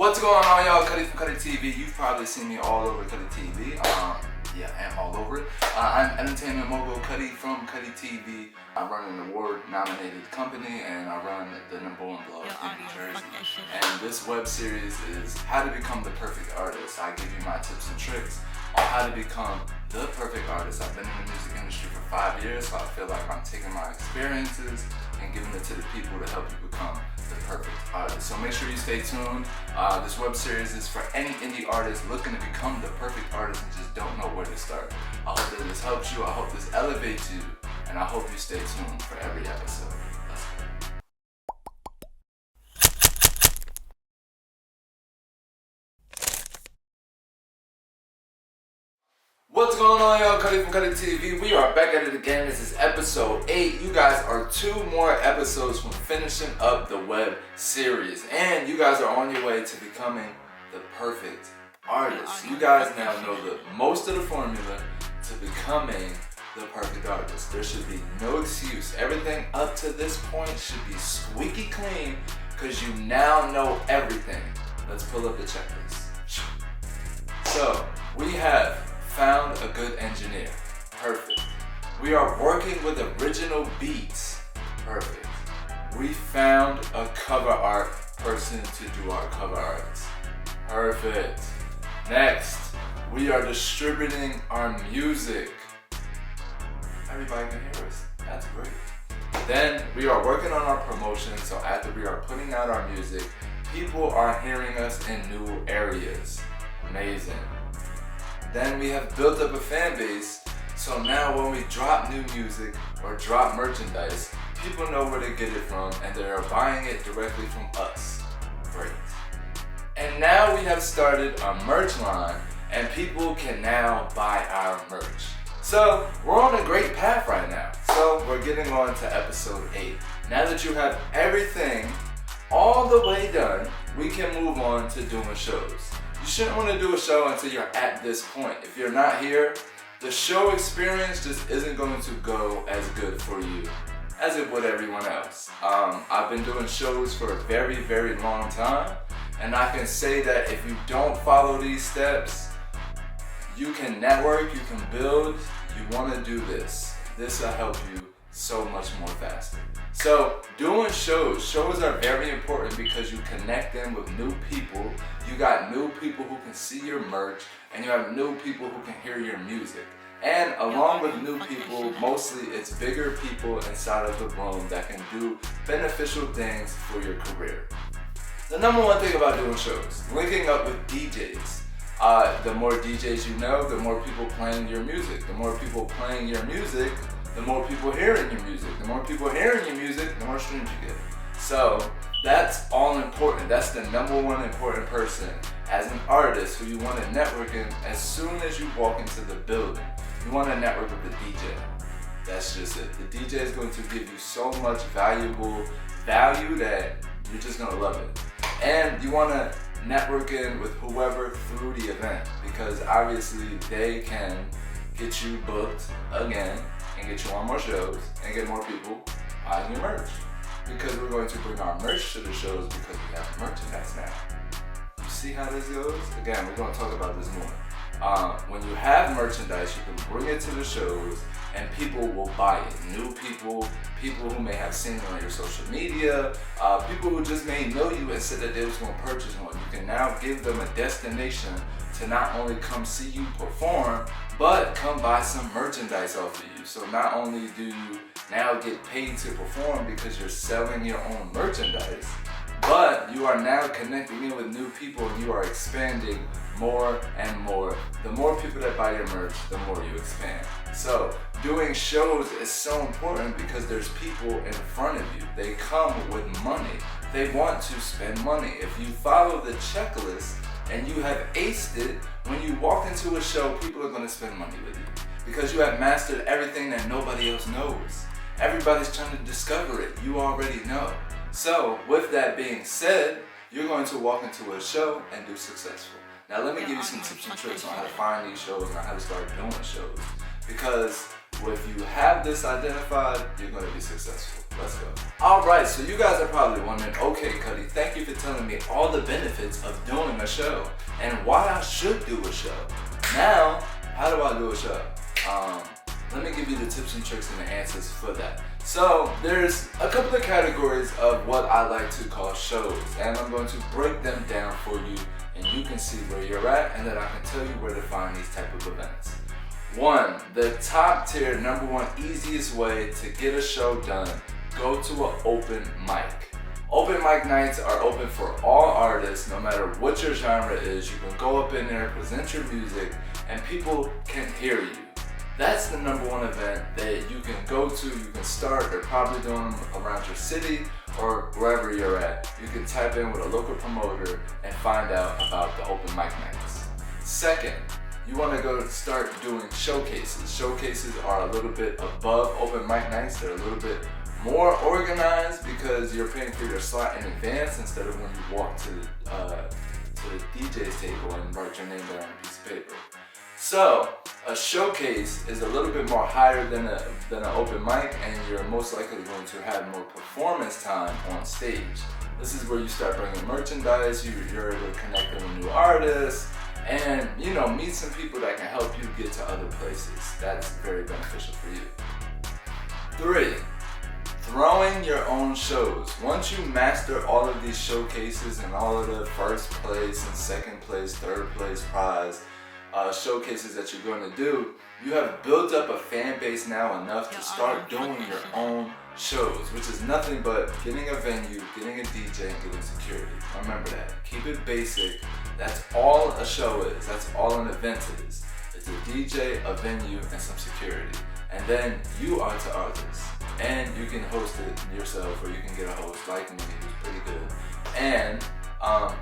What's going on, y'all? Cutty from Cutty TV. You've probably seen me all over Cutty TV. Yeah, and all over it. I'm entertainment mogul Cutty from Cutty TV. I run an award-nominated company, and I run the #1 blog in New Jersey. And this web series is how to become the perfect artist. I give you my tips and tricks on how to become the perfect artist. I've been in the music industry for 5 years, so I feel like I'm taking my experiences and giving it to the people to help you become the perfect artist. So make sure you stay tuned. This web series is for any indie artist looking to become the perfect artist and just don't know where to start. I hope that this helps you. I hope this elevates you, and I hope you stay tuned for every episode. Let's go. What's going on, y'all? Cutty from Cutty TV. We are back at it again. This is episode 8. You guys are 2 more episodes from finishing up the web series, and you guys are on your way to becoming the perfect artist. You guys now know most of the formula to becoming the perfect artist. There should be no excuse. Everything up to this point should be squeaky clean because you now know everything. Let's pull up the checklist. So we have found a good engineer. Perfect. We are working with original beats. Perfect. We found a cover art person to do our cover arts. Perfect. Next, we are distributing our music. Everybody can hear us. That's great. Then we are working on our promotion, so after we are putting out our music, people are hearing us in new areas. Amazing. Then we have built up a fan base, so now when we drop new music or drop merchandise, people know where to get it from and they are buying it directly from us. Great. And now we have started a merch line and people can now buy our merch. So we're on a great path right now. So we're getting on to episode 8. Now that you have everything all the way done, we can move on to doing shows. You shouldn't want to do a show until you're at this point. If you're not here, the show experience just isn't going to go as good for you as it would everyone else. I've been doing shows for a very, very long time, and I can say that if you don't follow these steps, you can network, you can build, you want to do this. This will help you so much more faster. So doing shows are very important because you connect them with new people. You got new people who can see your merch, and you have new people who can hear your music. And along with new people, mostly it's bigger people inside of the room that can do beneficial things for your career. The #1 thing about doing shows, linking up with DJs. The more DJs you know, the more people playing your music. The more people playing your music, the more people hearing your music. The more people hearing your music, the more streams you get. So that's all important. That's the #1 important person as an artist who you want to network in as soon as you walk into the building. You want to network with the DJ. That's just it. The DJ is going to give you so much valuable value that you're just going to love it. And you want to network in with whoever through the event because obviously they can get you booked again and get you on more shows and get more people buying your merch. Because we're going to bring our merch to the shows because we have merchandise now. You see how this goes? Again, we're going to talk about this more. When you have merchandise, you can bring it to the shows and people will buy it. New people, people who may have seen it on your social media, people who just may know you and said that they was going to purchase one. You can now give them a destination to not only come see you perform, but come buy some merchandise off of you. So not only do you now get paid to perform because you're selling your own merchandise, but you are now connecting in with new people and you are expanding more and more. The more people that buy your merch, the more you expand. So doing shows is so important because there's people in front of you. They come with money. They want to spend money. If you follow the checklist and you have aced it, when you walk into a show, people are going to spend money with you because you have mastered everything that nobody else knows. Everybody's trying to discover it. You already know. So with that being said, you're going to walk into a show and do successful. Now let me give you some tips and tricks on how to find these shows and how to start doing shows. Because If you have this identified, you're going to be successful. Let's go. Alright, so you guys are probably wondering, okay, Cutty, thank you for telling me all the benefits of doing a show and why I should do a show. Now, how do I do a show? Let me give you the tips and tricks and the answers for that. So there's a couple of categories of what I like to call shows, and I'm going to break them down for you, and you can see where you're at, and then I can tell you where to find these type of events. One, the top tier, #1 easiest way to get a show done, go to an open mic. Open mic nights are open for all artists, no matter what your genre is. You can go up in there, present your music, and people can hear you. That's the #1 event that you can go to, you can start. They're probably doing them around your city or wherever you're at. You can type in with a local promoter and find out about the open mic nights. Second, you want to go start doing showcases. Showcases are a little bit above open mic nights. They're a little bit more organized because you're paying for your slot in advance instead of when you walk to the DJ's table and write your name down on a piece of paper. So a showcase is a little bit more higher than an open mic, and you're most likely going to have more performance time on stage. This is where you start bringing merchandise, you're able to connect with new artists, and meet some people that can help you get to other places. That's very beneficial for you. 3, throwing your own shows. Once you master all of these showcases and all of the first place and second place, third place prize showcases that you're going to do, you have built up a fan base now enough to start doing your own shows, which is nothing but getting a venue, getting a DJ, and getting security. Remember that. Keep it basic. That's all a show is. That's all an event is. It's a DJ, a venue, and some security. And then you are to artists. And you can host it yourself, or you can get a host like me who's pretty good. And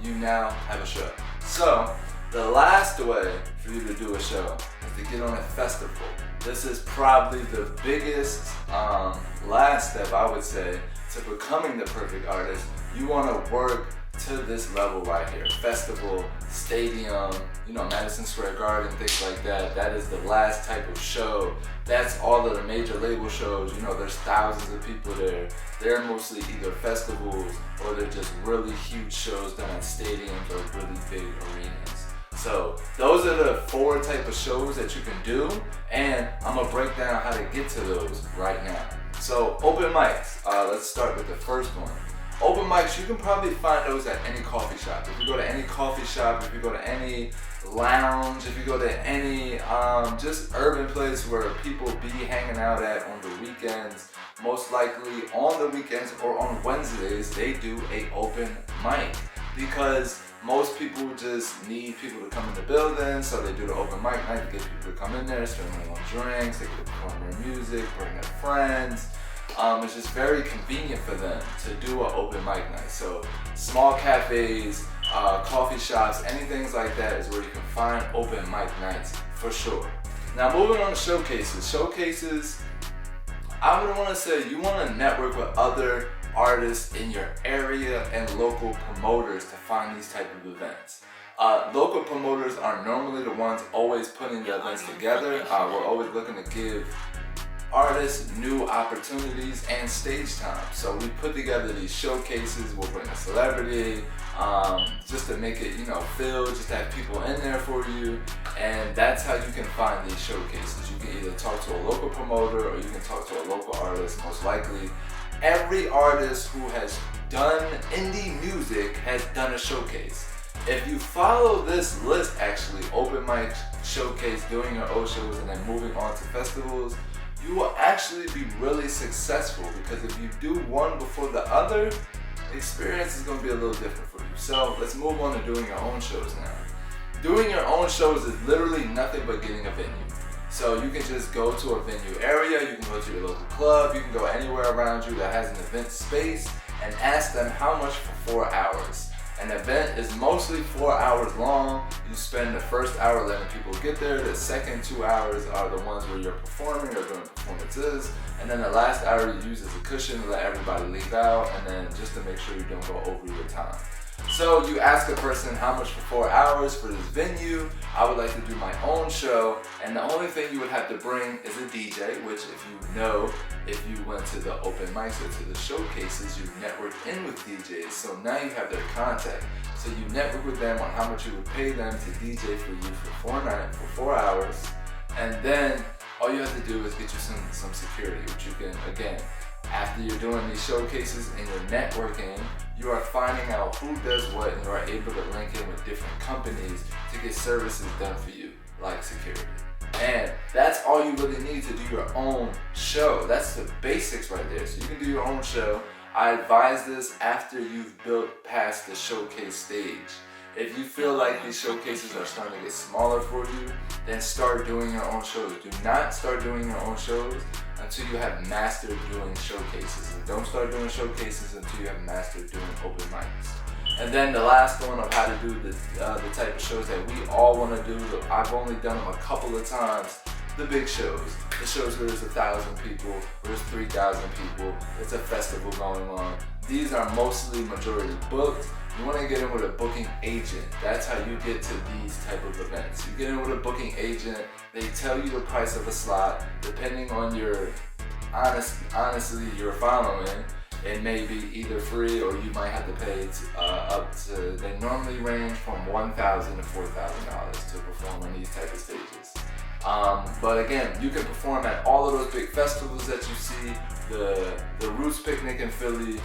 you now have a show. So the last way for you to do a show is to get on a festival. This is probably the biggest last step, I would say, to becoming the perfect artist. You want to work to this level right here. Festival, stadium, Madison Square Garden, things like that. That is the last type of show. That's all of the major label shows. There's thousands of people there. They're mostly either festivals or they're just really huge shows done at stadiums or really big arenas. So those are the 4 type of shows that you can do, and I'm gonna break down how to get to those right now. So open mics, let's start with the first one. Open mics, you can probably find those at any coffee shop. If you go to any coffee shop, if you go to any lounge, if you go to any just urban place where people be hanging out at on the weekends, most likely on the weekends or on Wednesdays, they do a open mic because most people just need people to come in the building, so they do the open mic night to get people to come in there, spend money on drinks, they can perform their music, bring their friends. It's just very convenient for them to do an open mic night. So small cafes, coffee shops, anything like that is where you can find open mic nights for sure. Now moving on to showcases. Showcases, I would want to say you want to network with other artists in your area and local promoters to find these type of events. Local promoters are normally the ones always putting the events together. We're always looking to give artists new opportunities and stage time. So we put together these showcases. We'll bring a celebrity just to make it, feel, just to have people in there for you. And that's how you can find these showcases. You can either talk to a local promoter or you can talk to a local artist. Most likely, every artist who has done indie music has done a showcase. If you follow this list, actually, open mic, showcase, doing your own shows, and then moving on to festivals, you will actually be really successful, because if you do one before the other, the experience is going to be a little different for you. So let's move on to doing your own shows now. Doing your own shows is literally nothing but getting a venue. So you can just go to a venue area, you can go to your local club, you can go anywhere around you that has an event space and ask them how much for 4 hours. An event is mostly 4 hours long. You spend the first hour letting people get there. The second 2 hours are the ones where you're performing or doing performances. And then the last hour you use as a cushion to let everybody leave out, and then just to make sure you don't go over your time. So you ask a person how much for 4 hours for this venue. I would like to do my own show, and the only thing you would have to bring is a DJ, which if you went to the open mics or to the showcases, you network in with DJs. So now you have their contact. So you network with them on how much you would pay them to DJ for you for 4 hours. And then all you have to do is get you some security, which you can, again, after you're doing these showcases and you're networking, you are finding out who does what, and you are able to link in with different companies to get services done for you, like security. And that's all you really need to do your own show. That's the basics right there. So you can do your own show. I advise this after you've built past the showcase stage. If you feel like these showcases are starting to get smaller for you, then start doing your own shows. Do not start doing your own shows until you have mastered doing showcases. And don't start doing showcases until you have mastered doing open mics. And then the last one of how to do the type of shows that we all want to do. I've only done them a couple of times. The big shows. The shows where there's 1,000 people, where there's 3,000 people. It's a festival going on. These are mostly majority booked. You want to get in with a booking agent. That's how you get to these type of events. You get in with a booking agent. They tell you the price of a slot. Depending on your, honestly, your following, it may be either free or you might have to pay up to, they normally range from $1,000 to $4,000 to perform on these type of stages. But again, you can perform at all of those big festivals that you see, the Roots Picnic in Philly,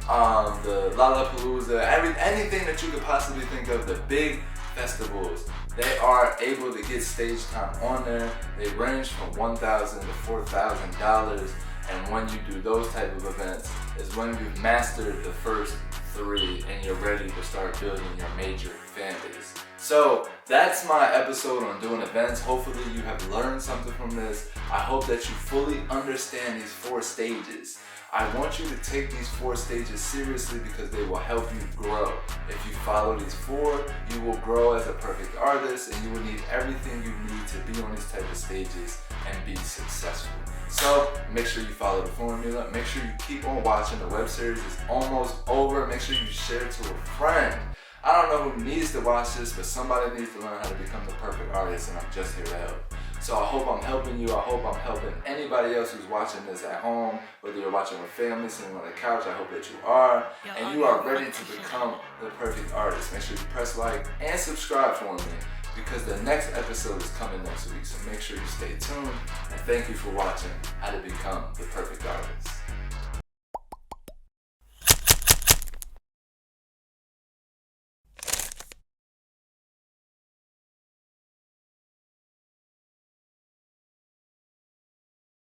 the Lollapalooza, anything that you could possibly think of, the big festivals, they are able to get stage time on there. They range from $1,000 to $4,000, and when you do those type of events is when you've mastered the first 3 and you're ready to start building your major fan base. So that's my episode on doing events. Hopefully you have learned something from this. I hope that you fully understand these 4 stages. I want you to take these 4 stages seriously because they will help you grow. If you follow these 4, you will grow as a perfect artist, and you will need everything you need to be on these type of stages and be successful. So make sure you follow the formula. Make sure you keep on watching. The web series is almost over. Make sure you share it to a friend. I don't know who needs to watch this, but somebody needs to learn how to become the perfect artist, and I'm just here to help. So I hope I'm helping you. I hope I'm helping anybody else who's watching this at home, whether you're watching with family, sitting on the couch. I hope that you are, and you are ready to become the perfect artist. Make sure you press like and subscribe for me, because the next episode is coming next week. So make sure you stay tuned, and thank you for watching How to Become the Perfect Artist.